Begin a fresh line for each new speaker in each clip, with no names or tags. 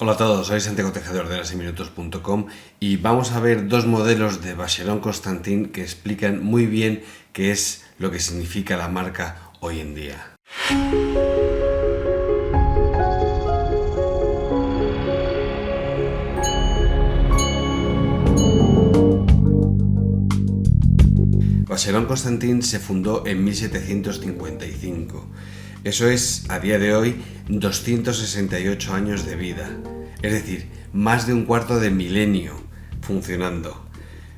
Hola a todos, soy Santiago Tejedor de laseminutos.com y vamos a ver dos modelos de Vacheron Constantin que explican muy bien qué es lo que significa la marca hoy en día. Vacheron Constantin se fundó en 1755. Eso es, a día de hoy, 268 años de vida. Es decir, más de un cuarto de milenio funcionando.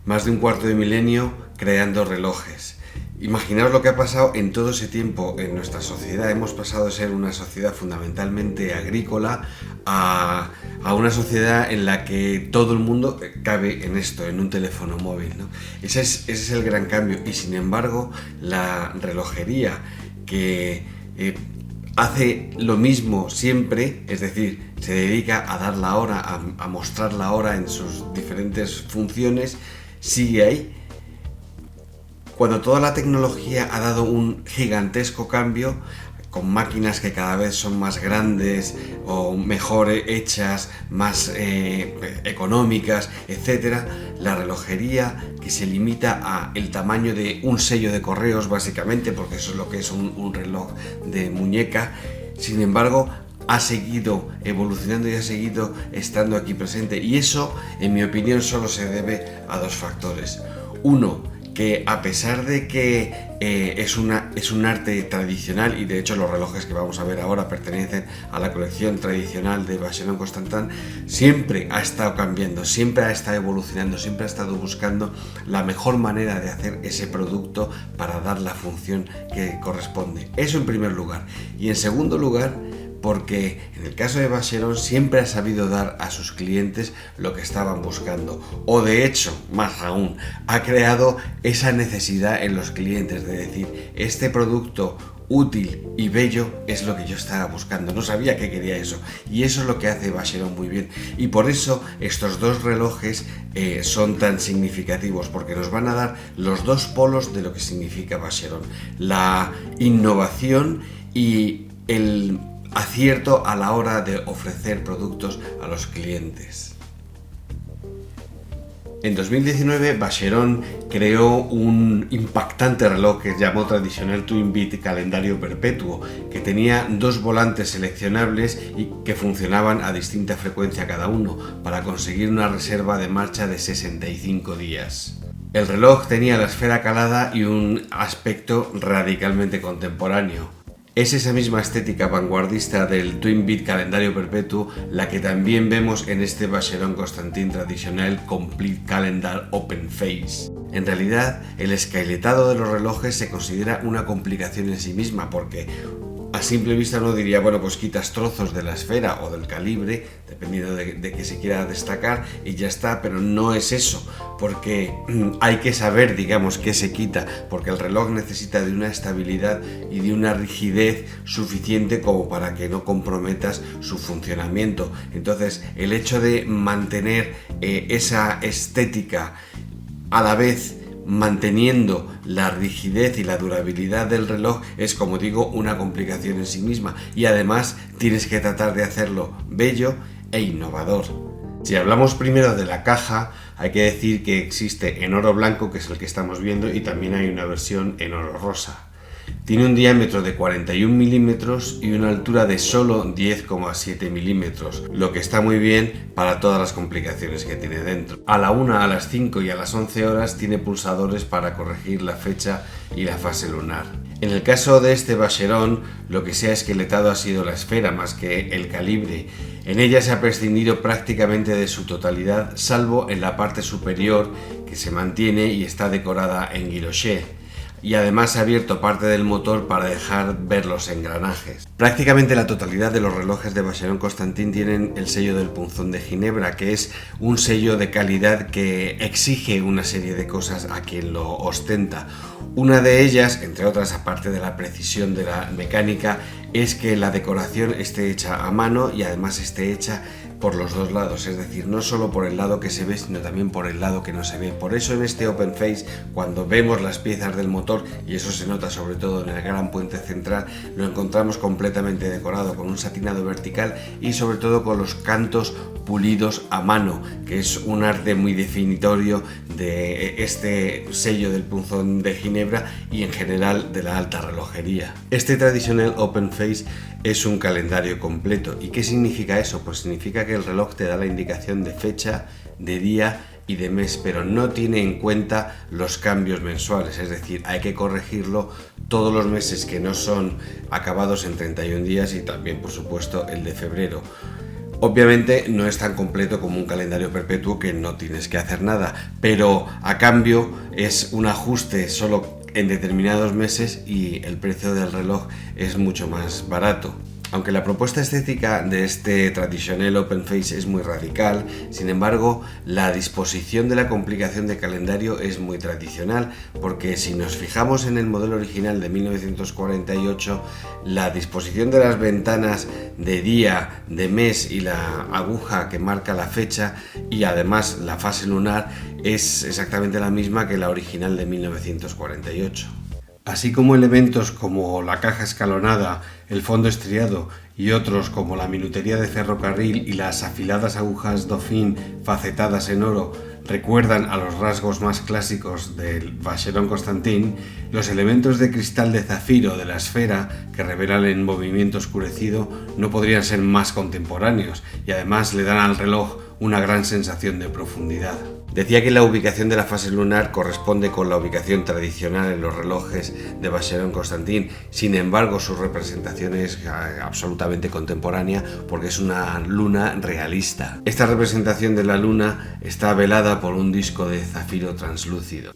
Más de un cuarto de milenio creando relojes. Imaginaos lo que ha pasado en todo ese tiempo en nuestra sociedad. Hemos pasado de ser una sociedad fundamentalmente agrícola a una sociedad en la que todo el mundo cabe en esto, en un teléfono móvil, ¿no? Ese es el gran cambio. Y sin embargo, la relojería que hace lo mismo siempre, es decir, se dedica a dar la hora, a mostrar la hora en sus diferentes funciones, sigue ahí. Cuando toda la tecnología ha dado un gigantesco cambio, con máquinas que cada vez son más grandes o mejor hechas, más económicas, etc., la relojería, que se limita a el tamaño de un sello de correos básicamente, porque eso es lo que es un reloj de muñeca, sin embargo ha seguido evolucionando y ha seguido estando aquí presente, y eso, en mi opinión, solo se debe a dos factores. Uno, que a pesar de que es un arte tradicional, y de hecho los relojes que vamos a ver ahora pertenecen a la colección tradicional de Vacheron Constantin, siempre ha estado cambiando, siempre ha estado evolucionando, siempre ha estado buscando la mejor manera de hacer ese producto para dar la función que corresponde. Eso en primer lugar. Y en segundo lugar, porque en el caso de Vacheron siempre ha sabido dar a sus clientes lo que estaban buscando, o de hecho, más aún, ha creado esa necesidad en los clientes de decir: este producto útil y bello es lo que yo estaba buscando, no sabía que quería eso, y eso es lo que hace Vacheron muy bien, y por eso estos dos relojes son tan significativos, porque nos van a dar los dos polos de lo que significa Vacheron: la innovación y el acierto a la hora de ofrecer productos a los clientes. En 2019, Vacheron creó un impactante reloj que llamó tradicional Twin Beat calendario perpetuo, que tenía dos volantes seleccionables y que funcionaban a distinta frecuencia cada uno, para conseguir una reserva de marcha de 65 días. El reloj tenía la esfera calada y un aspecto radicalmente contemporáneo. Es esa misma estética vanguardista del Twin Beat calendario perpetuo la que también vemos en este Vacheron Constantin tradicional Complete Calendar Open Face. En realidad, el esqueletado de los relojes se considera una complicación en sí misma, porque a simple vista uno diría, bueno, pues quitas trozos de la esfera o del calibre, dependiendo de qué se quiera destacar, y ya está, pero no es eso, porque hay que saber, digamos, qué se quita, porque el reloj necesita de una estabilidad y de una rigidez suficiente como para que no comprometas su funcionamiento. Entonces, el hecho de mantener esa estética a la vez manteniendo la rigidez y la durabilidad del reloj es, como digo, una complicación en sí misma, y además tienes que tratar de hacerlo bello e innovador. Si hablamos primero de la caja, hay que decir que existe en oro blanco, que es el que estamos viendo, y también hay una versión en oro rosa. Tiene un diámetro de 41 milímetros y una altura de solo 10,7 milímetros, lo que está muy bien para todas las complicaciones que tiene dentro. A la 1, a las 5 y a las 11 horas tiene pulsadores para corregir la fecha y la fase lunar. En el caso de este Vacheron, lo que se ha esqueletado ha sido la esfera más que el calibre. En ella se ha prescindido prácticamente de su totalidad, salvo en la parte superior, que se mantiene y está decorada en guilloché. Y además se ha abierto parte del motor para dejar ver los engranajes. Prácticamente la totalidad de los relojes de Vacheron Constantin tienen el sello del punzón de Ginebra, que es un sello de calidad que exige una serie de cosas a quien lo ostenta. Una de ellas, entre otras, aparte de la precisión de la mecánica, es que la decoración esté hecha a mano y además esté hecha por los dos lados, es decir, no solo por el lado que se ve, sino también por el lado que no se ve. Por eso en este Open Face, cuando vemos las piezas del motor, y eso se nota sobre todo en el gran puente central, lo encontramos completamente decorado con un satinado vertical y sobre todo con los cantos pulidos a mano, que es un arte muy definitorio de este sello del punzón de Ginebra y en general de la alta relojería. Este tradicional Open Face es un calendario completo. ¿Y qué significa eso? Pues significa que el reloj te da la indicación de fecha, de día y de mes, pero no tiene en cuenta los cambios mensuales, es decir, hay que corregirlo todos los meses que no son acabados en 31 días y también, por supuesto, el de febrero. Obviamente no es tan completo como un calendario perpetuo que no tienes que hacer nada, pero a cambio es un ajuste solo en determinados meses y el precio del reloj es mucho más barato. Aunque la propuesta estética de este tradicional Open Face es muy radical, sin embargo, la disposición de la complicación de calendario es muy tradicional, porque si nos fijamos en el modelo original de 1948, la disposición de las ventanas de día, de mes y la aguja que marca la fecha y además la fase lunar es exactamente la misma que la original de 1948. Así como elementos como la caja escalonada, el fondo estriado y otros como la minutería de ferrocarril y las afiladas agujas Dauphine facetadas en oro recuerdan a los rasgos más clásicos del Vacheron Constantin, los elementos de cristal de zafiro de la esfera que revelan el movimiento oscurecido no podrían ser más contemporáneos y además le dan al reloj una gran sensación de profundidad. Decía que la ubicación de la fase lunar corresponde con la ubicación tradicional en los relojes de Vacheron Constantin, sin embargo su representación es absolutamente contemporánea porque es una luna realista. Esta representación de la luna está velada por un disco de zafiro translúcido.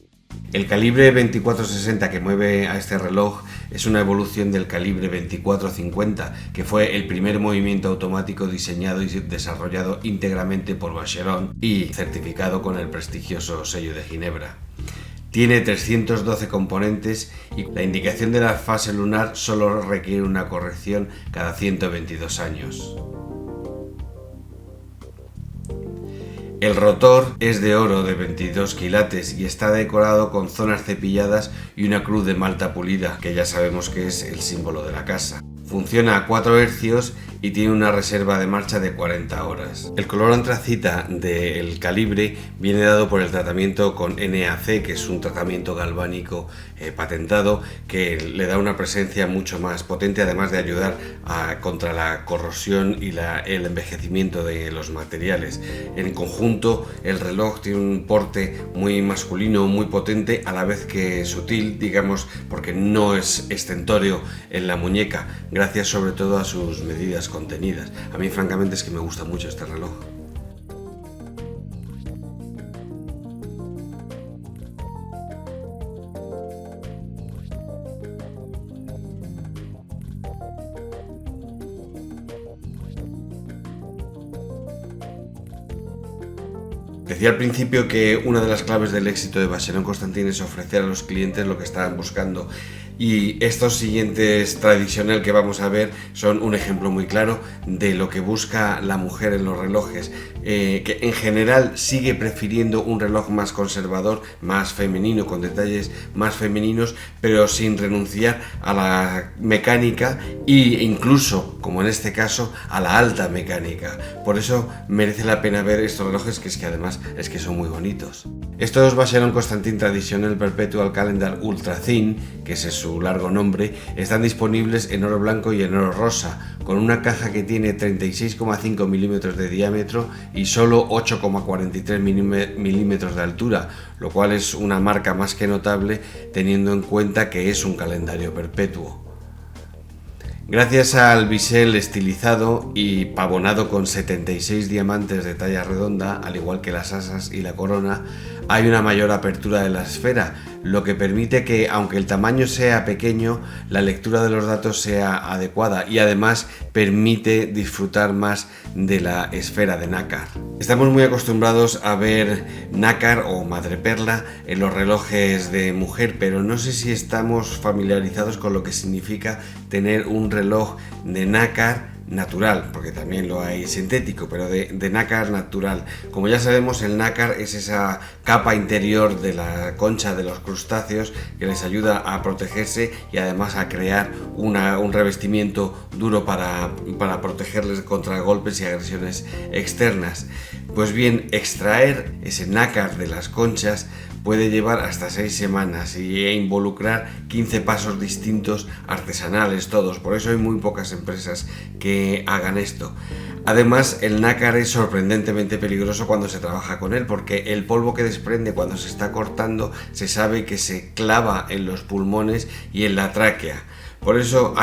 El calibre 2460 que mueve a este reloj es una evolución del calibre 2450, que fue el primer movimiento automático diseñado y desarrollado íntegramente por Vacheron y certificado con el prestigioso sello de Ginebra. Tiene 312 componentes y la indicación de la fase lunar solo requiere una corrección cada 122 años. El rotor es de oro de 22 quilates y está decorado con zonas cepilladas y una cruz de malta pulida, que ya sabemos que es el símbolo de la casa. Funciona a 4 hercios y tiene una reserva de marcha de 40 horas. El color antracita del calibre viene dado por el tratamiento con NAC, que es un tratamiento galvánico patentado que le da una presencia mucho más potente, además de ayudar contra la corrosión y el envejecimiento de los materiales. En conjunto, el reloj tiene un porte muy masculino, muy potente, a la vez que sutil, digamos, porque no es estentório en la muñeca, gracias sobre todo a sus medidas contenidas. A mí francamente es que me gusta mucho este reloj. Decía al principio que una de las claves del éxito de Vacheron Constantin es ofrecer a los clientes lo que estaban buscando. Y estos siguientes tradicional que vamos a ver son un ejemplo muy claro de lo que busca la mujer en los relojes, que en general sigue prefiriendo un reloj más conservador, más femenino, con detalles más femeninos, pero sin renunciar a la mecánica e incluso, como en este caso, a la alta mecánica. Por eso merece la pena ver estos relojes, que además es que son muy bonitos. Estos Vacheron Constantin Traditional Perpetual Calendar Ultra Thin, que ese es su largo nombre, están disponibles en oro blanco y en oro rosa, con una caja que tiene 36,5 milímetros de diámetro y solo 8,43 milímetros de altura, lo cual es una marca más que notable teniendo en cuenta que es un calendario perpetuo. Gracias al bisel estilizado y pavonado con 76 diamantes de talla redonda, al igual que las asas y la corona, hay una mayor apertura de la esfera, lo que permite que, aunque el tamaño sea pequeño, la lectura de los datos sea adecuada y además permite disfrutar más de la esfera de nácar. Estamos muy acostumbrados a ver nácar o madreperla en los relojes de mujer, pero no sé si estamos familiarizados con lo que significa tener un reloj de nácar natural, porque también lo hay sintético, pero de nácar natural. Como ya sabemos, el nácar es esa capa interior de la concha de los crustáceos que les ayuda a protegerse y además a crear un revestimiento duro para protegerles contra golpes y agresiones externas. Pues bien, extraer ese nácar de las conchas puede llevar hasta 6 semanas y involucrar 15 pasos distintos, artesanales todos. Por eso hay muy pocas empresas que hagan esto. Además, el nácar es sorprendentemente peligroso cuando se trabaja con él, porque el polvo que desprende cuando se está cortando se sabe que se clava en los pulmones y en la tráquea. Por eso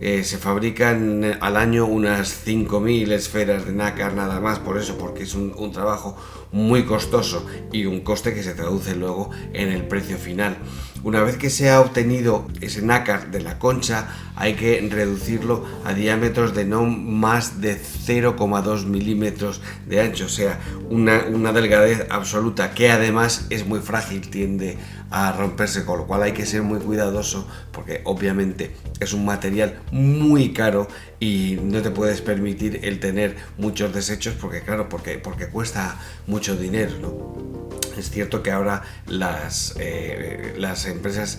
se fabrican al año unas 5.000 esferas de nácar nada más, por eso, porque es un trabajo muy costoso y un coste que se traduce luego en el precio final. Una vez que se ha obtenido ese nácar de la concha, hay que reducirlo a diámetros de no más de 0,2 milímetros de ancho, o sea, una delgadez absoluta que además es muy frágil, tiende a romperse, con lo cual hay que ser muy cuidadoso porque obviamente es un material muy caro y no te puedes permitir el tener muchos desechos porque cuesta mucho dinero, ¿no? Es cierto que ahora las empresas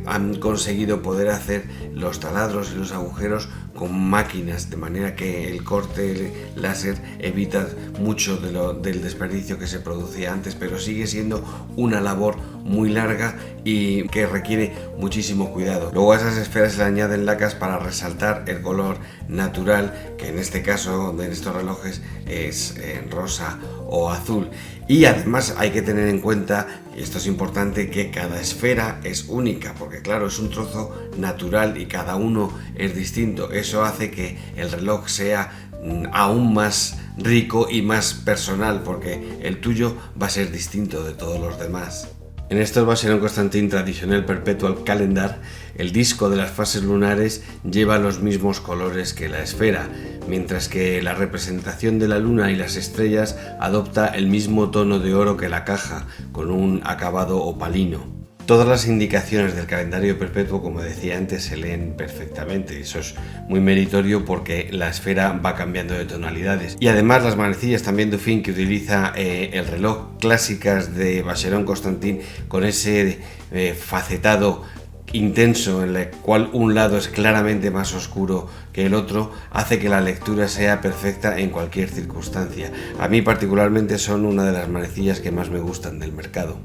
han conseguido poder hacer los taladros y los agujeros con máquinas, de manera que el corte láser evita mucho del desperdicio que se producía antes, pero sigue siendo una labor muy larga y que requiere muchísimo cuidado. Luego a esas esferas se le añaden lacas para resaltar el color natural, que en este caso de estos relojes es rosa o azul. Y además hay que tener en cuenta, y esto es importante, que cada esfera es única, porque claro, es un trozo natural y cada uno es distinto. Eso hace que el reloj sea aún más rico y más personal, porque el tuyo va a ser distinto de todos los demás. En estos Vacheron Constantin Traditional Perpetual Calendar, el disco de las fases lunares lleva los mismos colores que la esfera, mientras que la representación de la luna y las estrellas adopta el mismo tono de oro que la caja, con un acabado opalino. Todas las indicaciones del calendario perpetuo, como decía antes, se leen perfectamente. Eso es muy meritorio porque la esfera va cambiando de tonalidades. Y además las manecillas también Dauphine que utiliza el reloj clásicas de Vacheron Constantin, con ese facetado intenso en el cual un lado es claramente más oscuro que el otro, hace que la lectura sea perfecta en cualquier circunstancia. A mí particularmente son una de las manecillas que más me gustan del mercado.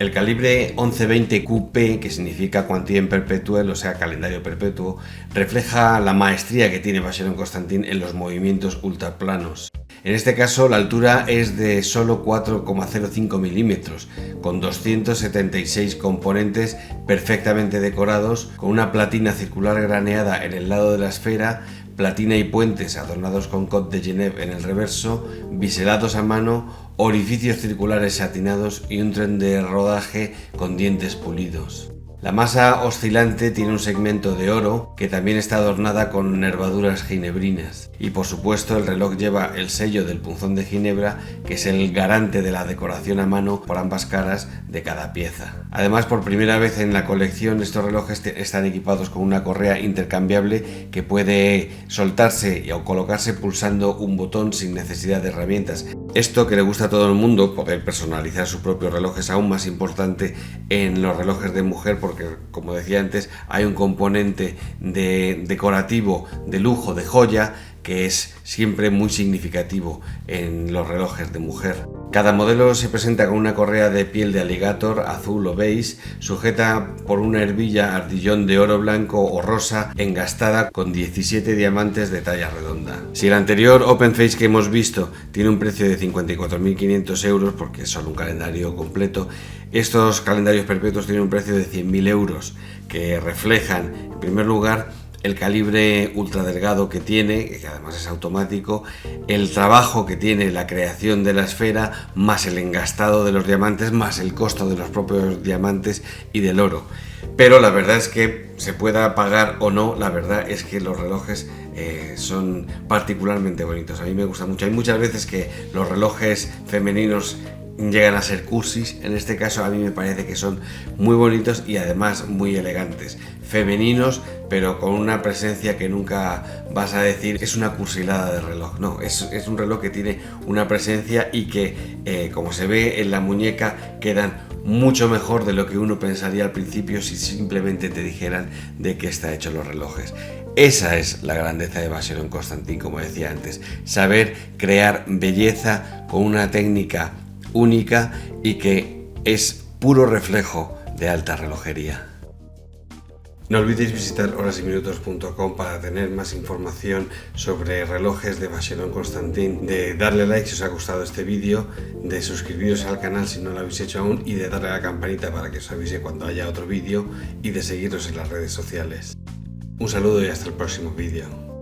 El calibre 1120 QP, que significa Quantiem Perpetuel, o sea, calendario perpetuo, refleja la maestría que tiene Vacheron Constantin en los movimientos ultraplanos. En este caso, la altura es de solo 4,05 milímetros, con 276 componentes perfectamente decorados, con una platina circular graneada en el lado de la esfera, platina y puentes adornados con Côte de Genève en el reverso, biselados a mano, orificios circulares satinados y un tren de rodaje con dientes pulidos. La masa oscilante tiene un segmento de oro que también está adornada con nervaduras ginebrinas. Y por supuesto el reloj lleva el sello del punzón de Ginebra, que es el garante de la decoración a mano por ambas caras de cada pieza. Además, por primera vez en la colección, estos relojes están equipados con una correa intercambiable que puede soltarse o colocarse pulsando un botón sin necesidad de herramientas. Esto, que le gusta a todo el mundo, poder personalizar su propio reloj, es aún más importante en los relojes de mujer porque, como decía antes, hay un componente decorativo, de lujo, de joya, que es siempre muy significativo en los relojes de mujer. Cada modelo se presenta con una correa de piel de alligator azul o beige, sujeta por una herbilla ardillón de oro blanco o rosa, engastada con 17 diamantes de talla redonda. Si el anterior Open Face que hemos visto tiene un precio de 54.500 euros, porque es solo un calendario completo, estos calendarios perpetuos tienen un precio de 100.000 euros, que reflejan, en primer lugar, el calibre ultradelgado que tiene, que además es automático, el trabajo que tiene la creación de la esfera, más el engastado de los diamantes, más el costo de los propios diamantes y del oro. Pero la verdad es que, se pueda pagar o no, la verdad es que los relojes son particularmente bonitos. A mí me gusta mucho. Hay muchas veces que los relojes femeninos llegan a ser cursis. En este caso a mí me parece que son muy bonitos y además muy elegantes, femeninos, pero con una presencia que nunca vas a decir es una cursilada de reloj. No, es un reloj que tiene una presencia y que como se ve en la muñeca quedan mucho mejor de lo que uno pensaría al principio si simplemente te dijeran de qué está hecho los relojes. Esa es la grandeza de Vacheron Constantin, como decía antes, saber crear belleza con una técnica única y que es puro reflejo de alta relojería. No olvidéis visitar horasyminutos.com para tener más información sobre relojes de Vacheron Constantin, de darle like si os ha gustado este vídeo, de suscribiros al canal si no lo habéis hecho aún y de darle a la campanita para que os avise cuando haya otro vídeo y de seguirnos en las redes sociales. Un saludo y hasta el próximo vídeo.